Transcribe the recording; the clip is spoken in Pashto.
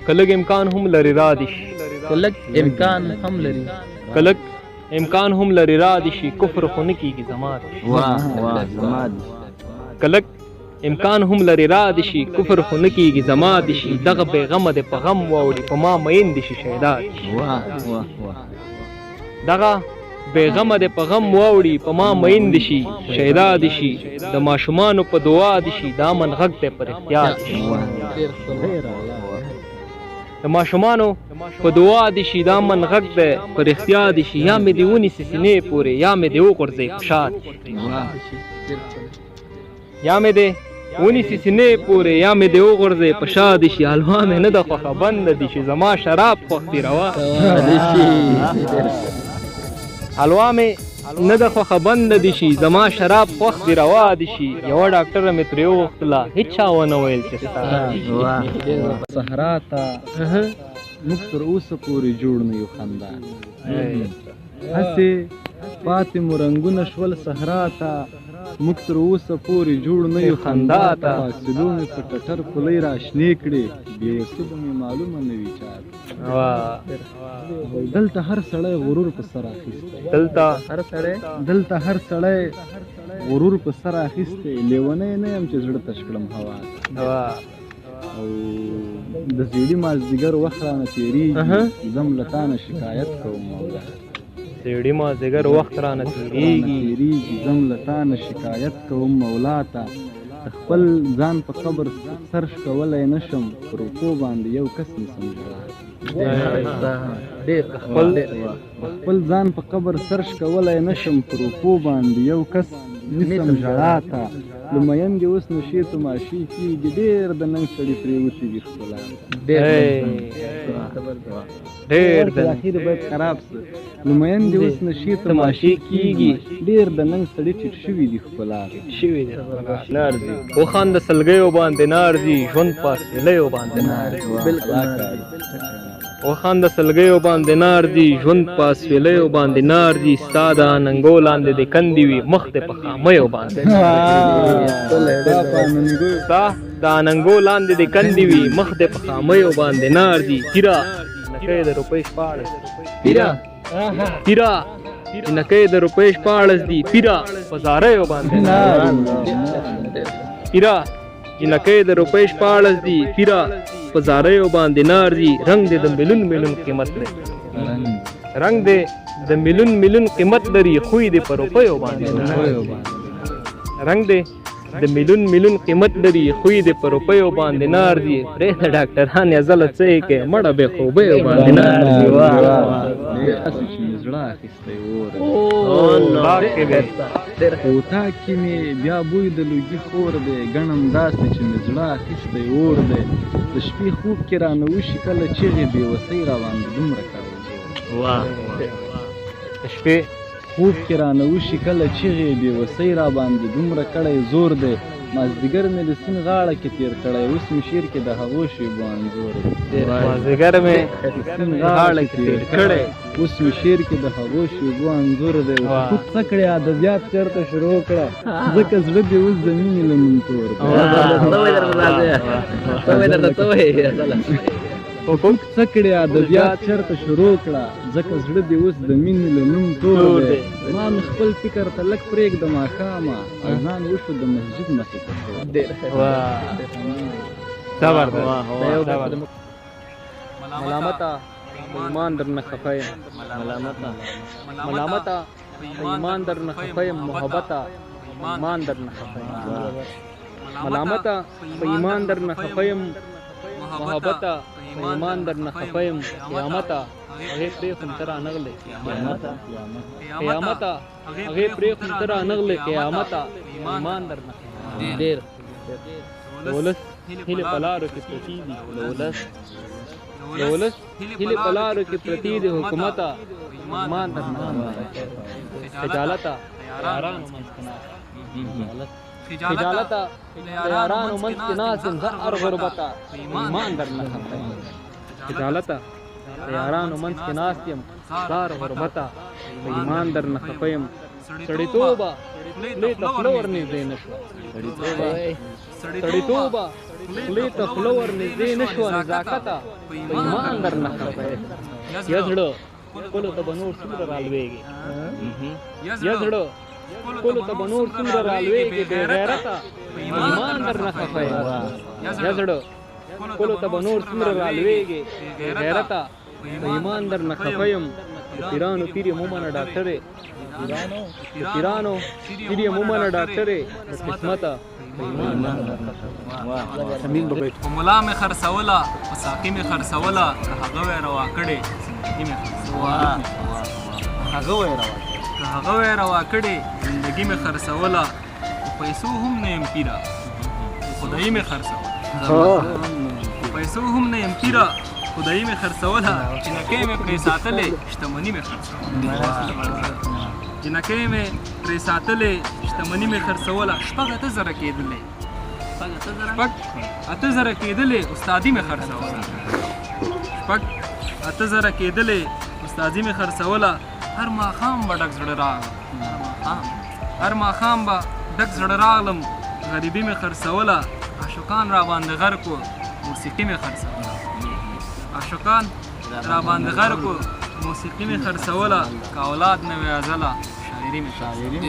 کلک امکان هم لري را دي شي کلک امکان هم لري کلک امکان هم لري را دي شي کفر خو نه کیږي زما واه زما دي کلک امکان هم لري را دي شي کفر خو نه کیږي زما دي شي دغه بیغمه د په غم واوړي په ما مین دي شي شهدا واه دغه بیغمه د په غم واوړي په ما مین دي شي شهدا دي شي د ماشومانو په دعا دي شي دا من غږ ته پر اختیار دي شي د ماشومانو په دعا دي شي دا من غږ ته پر اختیار دي شي یا مې دې ونیسي سینې پورې یا مې دې وغورځوي په شا یا مې دې ونیسي سینې پورې یا مې دې وغورځوي په شا دي شي حلوا مې نه ده خوښه بنده دي شي زما شراب خوښ دي روا حلوا مې نه ده خوښه بنده دي شي زما شراب خوښ دي روا دي شي یوه ډاکټره مې ترې وغوښتله هېڅ چا ونه ویل چې ستا صحرا ته موږ تر اوسه پورې جوړ نه یو خندان هسې پاتې مو رنګونه شول صحرا ته موږ تر اوسه پورې جوړ نه یو خندا ته فاصلو مې په ټټر خولۍ راشنې کړې بیا یو څه به مې معلومه نه وي چاته دلته هر سړی غرور په سر اخیستی دلته هر سړی غرور په سر اخیستی لیونی نه یم چې زړه تش کړم هوا او د زیړي مازدیګر وخت رانه تېرېږي زم له تا نه شکایت کوم مولا زیړي مازدیګر وخت رانه تېرېږي زم له تا نه شکایت کوم مولا ته خپل ځان په قبر سرش کولی نه شم په روپو باندې یو کس نیسم ژړا خپل ځان په قبر سرش کولی نه شم په روپو باندې یو کس نیسم ژړا ته له میندې اوس نشې تماشې کېږي ډېر د ننګ سړي پرېوتې وي ښکلا ډېر اخر باید خراب څه له میندې اوس نشې تماشې کېږي ډېر د ننګ سړي ټیټ شوي دي ښکلا وخانده سلګیو باندې نارځي ژوند پاسپیلیو باندې وخانده سلګیو باندې نارځي ژوند پاسپیلیو باندې نارځي ستا د اننګو لاندې د کندې وي مخ دې په خامیو باندې ستا د اننګو لاندې د کندې وي مخ دې په خامیو باندې نارځي تیرا نکۍ د روپۍ شپاړس تیرا نکۍ د روپۍ شپاړس دي پیرا په زاریو باندې پیرا جنکۍ د روپۍ شپاړس دي پیرا په زاریو باندې نارځي رنګ دې د ملیون ملیون قیمت لري رنګ دې د ملیون ملیون قیمت لري خوی دې په روپیو باندې رنګ دې د ملیون ملیون قیمت لري خوی دې په روپیو باندې نارځي پرېږده ډاکټران یې زله څه یې کوې مړه بې خوبیو باندې نارځي زړه اخیستی کوتا کې مې بیا بوی د لوګي خور دی ګڼم داسې چې مې زړه اخیستی اور دی د شپې خوب کې رانه وشي کله چغې بېوسۍ راباندې دومره کوي د شپې خوب کې رانه وشي کله چغې بېوسۍ راباندې دومره کړی زور دی مازدیګر مې د سیند غاړه کې تېر کړی اوس مې شعر کې د هغو شیبو انځور مازدیګر مې سیند غاړه کې تېر کړی اوس مې شعر کې د هغو شیبو انځور دی خود څه کړې ادبیات چېرته شروع کړه ځکه زړه دې اوس د مینې له نوم تور حقوق څه کړې ادبیات چېرته شروع کړه ځکه زړه دې اوس د مینې له نوم تور دی ما مې خپل فکر ته لږ پرېږده ماښامه اذان وشو د مسجد مخې ته صبر ده ملامته په ایمان درنه خفه یم ملامته په ایمان درنه خفه یم محبته ایمان درنه خفه یم ملامته په ایمان درنه خفه یم محبته ایمان درنه خفه یم قیامته هغې پرېښوم ته رانغلې قیامته هغې پرېښوم ته رانغلې قیامته ایمان درنه ډېر د ولس هیلې په لارو کې پرتې دي د ولس هیلې په لارو کې پرتې دي حکومته ایمان درنه خجالته یارانو منځ کې ناست خجالته د یارانو منځ کې ناست یم زه هر غربته ایمان درنه خفه یم خجالته د یارانو منځ کې ناست یم زه هر غربته په ایمان درنه خفه یم سړیتوبه خولې ته خوله ورنږدې نه شوه سړیتوبه خولې ته خوله ورنږدې نه شوه نزاکته په ایمان درنه خفه یا زړه خپلو ته به نور څومره رالویږي یا زړه خپلو ته به نور څومره رالویږي بې غیرته په ایمان درنه خفه یا زړه خپلو ته به نور څومره رالویږي بې غیرته په ایمان درنه خفه یم د پیرانو پیر یې ومنه ډاکټرې د پیرانو پیر یې ومنه ډاکټرې د قسمته په ایمان درنه په ملا مې خرڅوله په ساقي مې خرڅوله که هغه وی روا کړې زندګي مې خرڅوله که هغه وی روا کړې زندګي مې خرڅوله په پیسو هم نه یم پیره خدایي مې خرڅوله په پیسو هم نه یم پیره خدایي مې خرڅوله جنکۍ مې پرې ساتلې شتمني مې خرڅوله جنکۍ مې پرې ساتلې شتمني مې خرڅوله شپږ اته زره کېدلې شپږ اته زره کېدلې استادي مې خرڅوله شپږ اته زره کېدلې استادي مې خرڅوله هر ماښام به ډک زړه راغلم هر ماښام به ډک زړه راغلم غریبي مې خرڅوله عاشقان را باندې غرق و موسیقي مې خرڅوله عاشقان را باندې غرق و موسیقي مې خرڅوله که اولاد نه وی ازله شاعري مې خرڅوله